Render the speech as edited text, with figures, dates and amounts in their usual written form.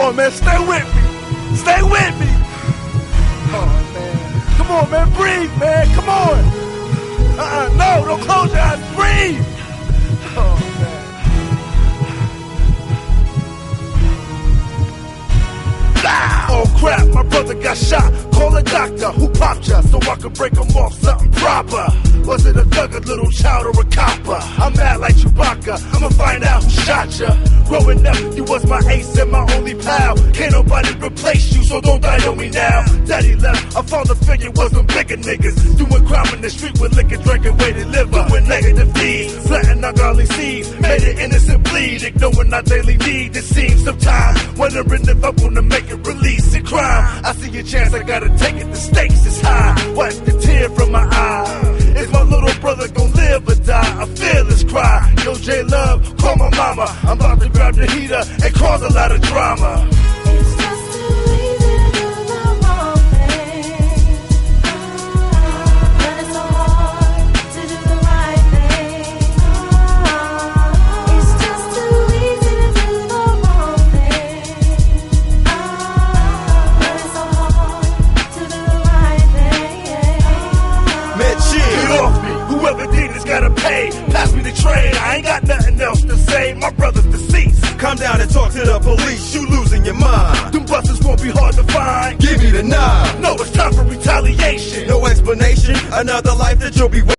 on, man, stay with me. Stay with me. Oh, man. Come on, man, breathe, man, come on. No, don't close your eyes, breathe. Oh, man. Oh crap, my brother got shot. Call a doctor who popped ya so I could break him off something proper. Was it a thug, a little child, or a copper? I'm mad like Chewbacca, I'ma find out who shot ya. Growing up, you was my ace and my only pal. Can't nobody replace you, so don't die on me now. Daddy left, I found the figure was them bigger niggas doing crime in the street with liquor, drinking, weighted liver, doing negative deeds, planting ungodly seeds, made an innocent bleed, ignoring our daily need. It seems sometimes wondering if I wanna make it release a crime. I see a chance, I gotta take it. The stakes is high. Wipe the tear from my eye. Is my little brother gon' live or die? A fearless cry. Yo, J Love, call my mama. I'm about to grab the heater and cause a lot of drama. It's just too easy to do the wrong thing. But it's so hard to do the right thing. It's just too easy to do the wrong thing. But it's so hard to do the right thing. Man, chill. Get off me. Whoever did this gotta pay. Pass me the trade. I ain't got nothing else to say. My brother's deceased. Come down and talk to the police, you losing your mind. Them busters won't be hard to find. Give me the nine. No, it's time for retaliation. No explanation, another life that you'll be